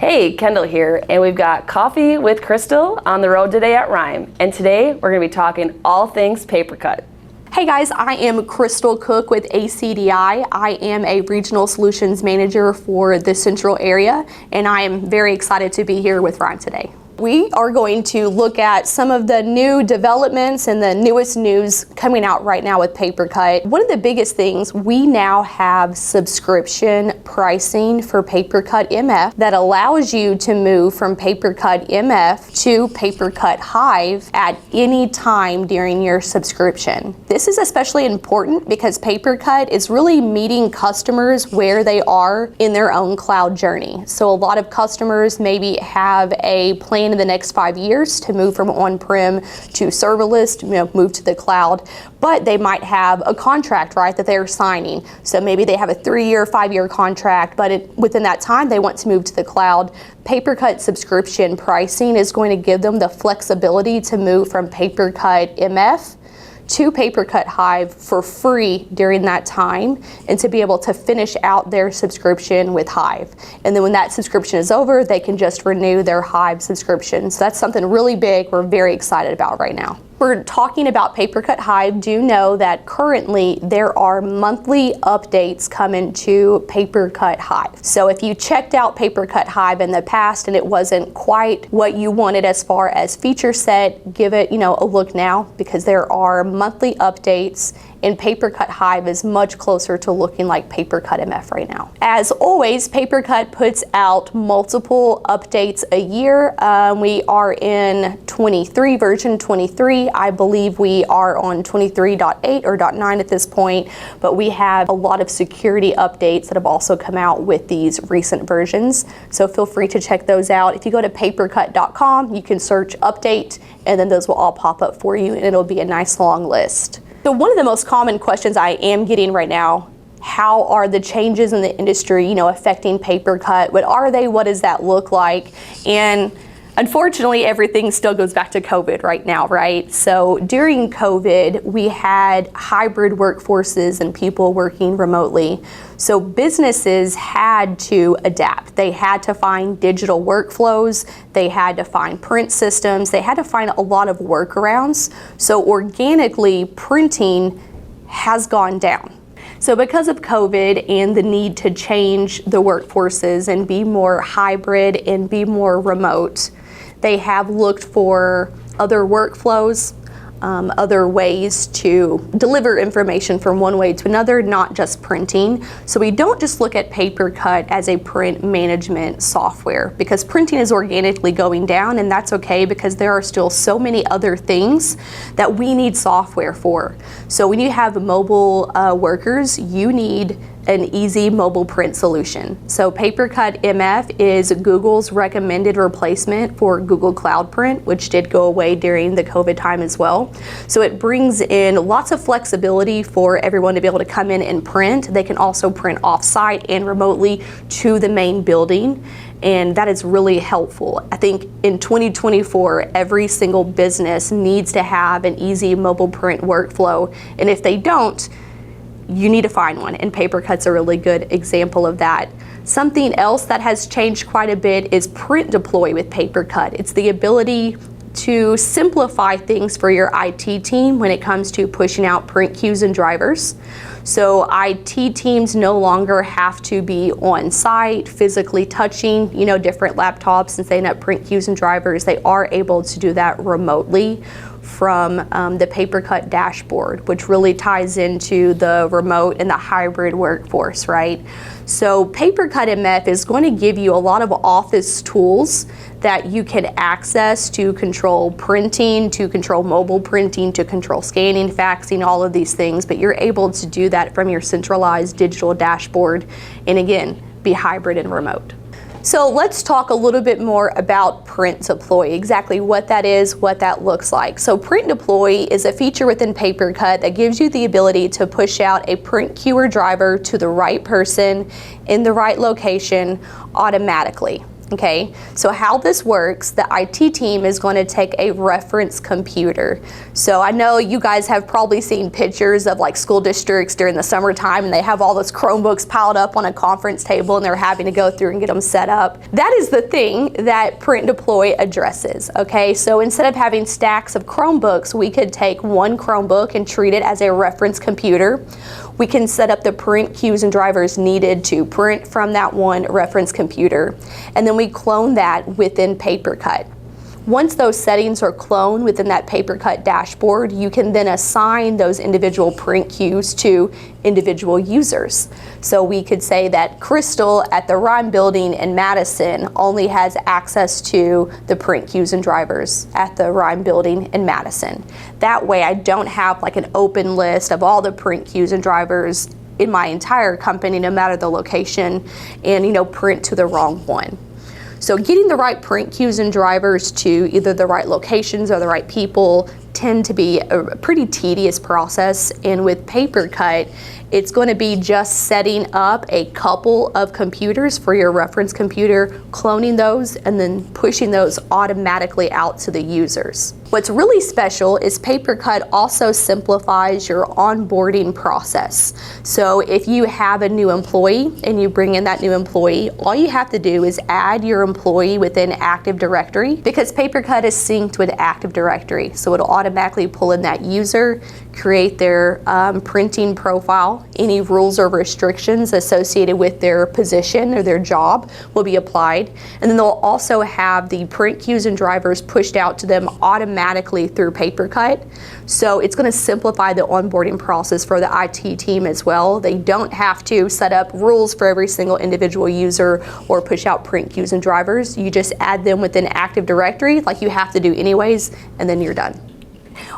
Hey, Kendall here, and we've got Coffee with Kristal on the road today at Rhyme. And today we're going to be talking all things PaperCut. Hey guys, I am Kristal Cook with ACDI. I am a Regional Solutions Manager for the Central area, and I am very excited to be here with Rhyme today. We are going to look at some of the new developments and the newest news coming out right now with PaperCut. One of the biggest things, we now have subscription pricing for PaperCut MF that allows you to move from PaperCut MF to PaperCut Hive at any time during your subscription. This is especially important because PaperCut is really meeting customers where they are in their own cloud journey. So a lot of customers maybe have a plan in the next 5 years to move from on-prem to serverless, move to the cloud, but they might have a contract, right, that they're signing. So maybe they have a 3-year, 5-year contract, but within that time they want to move to the cloud. PaperCut subscription pricing is going to give them the flexibility to move from PaperCut MF to PaperCut Hive for free during that time, and to be able to finish out their subscription with Hive. And then when that subscription is over, they can just renew their Hive subscription. So that's something really big we're very excited about right now. We're talking about PaperCut Hive. Do know that currently there are monthly updates coming to PaperCut Hive. So if you checked out PaperCut Hive in the past and it wasn't quite what you wanted as far as feature set, give it a look now, because there are monthly updates, and PaperCut Hive is much closer to looking like PaperCut MF right now. As always, PaperCut puts out multiple updates a year. We are in version 23. I believe we are on 23.8 or .9 at this point, but we have a lot of security updates that have also come out with these recent versions. So feel free to check those out. If you go to papercut.com, you can search update, and then those will all pop up for you, and it'll be a nice long list. So one of the most common questions I am getting right now, how are the changes in the industry, affecting PaperCut? What are they? What does that look like? And unfortunately, everything still goes back to COVID right now, right? So during COVID, we had hybrid workforces and people working remotely. So businesses had to adapt. They had to find digital workflows. They had to find print systems. They had to find a lot of workarounds. So organically, printing has gone down. So because of COVID and the need to change the workforces and be more hybrid and be more remote, they have looked for other workflows, other ways to deliver information from one way to another, not just printing. So we don't just look at PaperCut as a print management software, because printing is organically going down, and that's okay because there are still so many other things that we need software for. So when you have mobile workers, you need an easy mobile print solution. So PaperCut MF is Google's recommended replacement for Google Cloud Print, which did go away during the COVID time as well. So it brings in lots of flexibility for everyone to be able to come in and print. They can also print off-site and remotely to the main building, and that is really helpful. I think in 2024, every single business needs to have an easy mobile print workflow, and if they don't, you need to find one, and PaperCut's a really good example of that. Something else that has changed quite a bit is print deploy with PaperCut. It's the ability to simplify things for your IT team when it comes to pushing out print queues and drivers. So IT teams no longer have to be on site, physically touching, different laptops and setting up print queues and drivers. They are able to do that remotely from the PaperCut dashboard, which really ties into the remote and the hybrid workforce, right? So PaperCut MF is going to give you a lot of office tools that you can access to control printing, to control mobile printing, to control scanning, faxing, all of these things, but you're able to do that from your centralized digital dashboard, and again, be hybrid and remote. So let's talk a little bit more about print deploy, exactly what that is, what that looks like. So print deploy is a feature within PaperCut that gives you the ability to push out a print queue or driver to the right person in the right location automatically. Okay, so how this works, the IT team is going to take a reference computer. So I know you guys have probably seen pictures of like school districts during the summertime and they have all those Chromebooks piled up on a conference table and they're having to go through and get them set up. That is the thing that Print Deploy addresses, okay? So instead of having stacks of Chromebooks, we could take one Chromebook and treat it as a reference computer. We can set up the print queues and drivers needed to print from that one reference computer. And then we clone that within PaperCut. Once those settings are cloned within that PaperCut dashboard, you can then assign those individual print queues to individual users. So we could say that Kristal at the Rhyme building in Madison only has access to the print queues and drivers at the Rhyme building in Madison. That way I don't have like an open list of all the print queues and drivers in my entire company, no matter the location, and print to the wrong one. So getting the right print queues and drivers to either the right locations or the right people tend to be a pretty tedious process. And with PaperCut, it's going to be just setting up a couple of computers for your reference computer, cloning those, and then pushing those automatically out to the users. What's really special is PaperCut also simplifies your onboarding process. So if you have a new employee and you bring in that new employee, all you have to do is add your employee within Active Directory, because PaperCut is synced with Active Directory. So it'll automatically pull in that user, create their printing profile. Any rules or restrictions associated with their position or their job will be applied. And then they'll also have the print queues and drivers pushed out to them automatically through PaperCut. So it's going to simplify the onboarding process for the IT team as well. They don't have to set up rules for every single individual user or push out print queues and drivers. You just add them within Active Directory like you have to do anyways, and then you're done.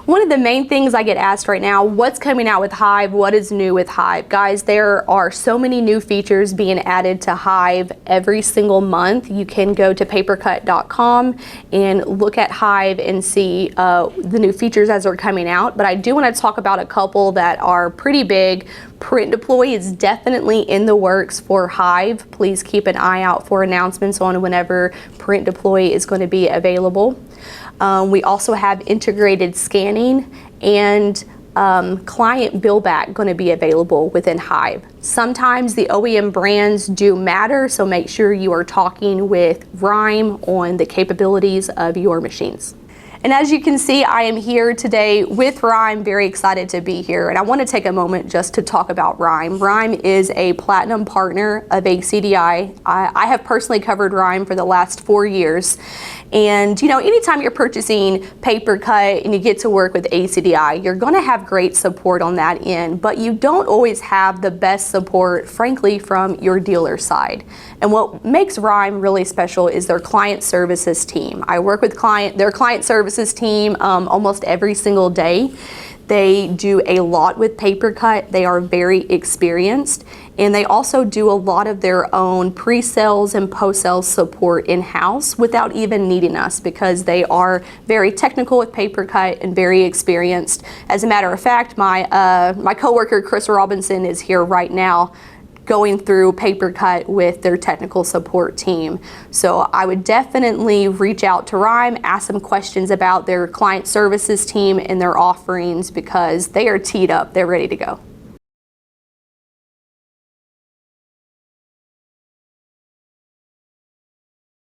One of the main things I get asked right now, what's coming out with Hive? What is new with Hive? Guys, there are so many new features being added to Hive every single month. You can go to papercut.com and look at Hive and see the new features as they're coming out. But I do want to talk about a couple that are pretty big. Print Deploy is definitely in the works for Hive. Please keep an eye out for announcements on whenever Print Deploy is going to be available. We also have integrated scanning and client billback going to be available within Hive. Sometimes the OEM brands do matter, so make sure you are talking with Rhyme on the capabilities of your machines. And as you can see, I am here today with Rhyme, very excited to be here. And I want to take a moment just to talk about Rhyme. Rhyme is a platinum partner of ACDI. I have personally covered Rhyme for the last 4 years. And anytime you're purchasing PaperCut and you get to work with ACDI, you're going to have great support on that end, but you don't always have the best support, frankly, from your dealer side. And what makes Rhyme really special is their client services team. I work with their client services team almost every single day. They do a lot with PaperCut. They are very experienced, and they also do a lot of their own pre-sales and post-sales support in-house without even needing us, because they are very technical with PaperCut and very experienced. As a matter of fact, my coworker Kristal Robinson is here right now going through PaperCut with their technical support team. So I would definitely reach out to Rhyme, ask some questions about their client services team and their offerings, because they are teed up, they're ready to go.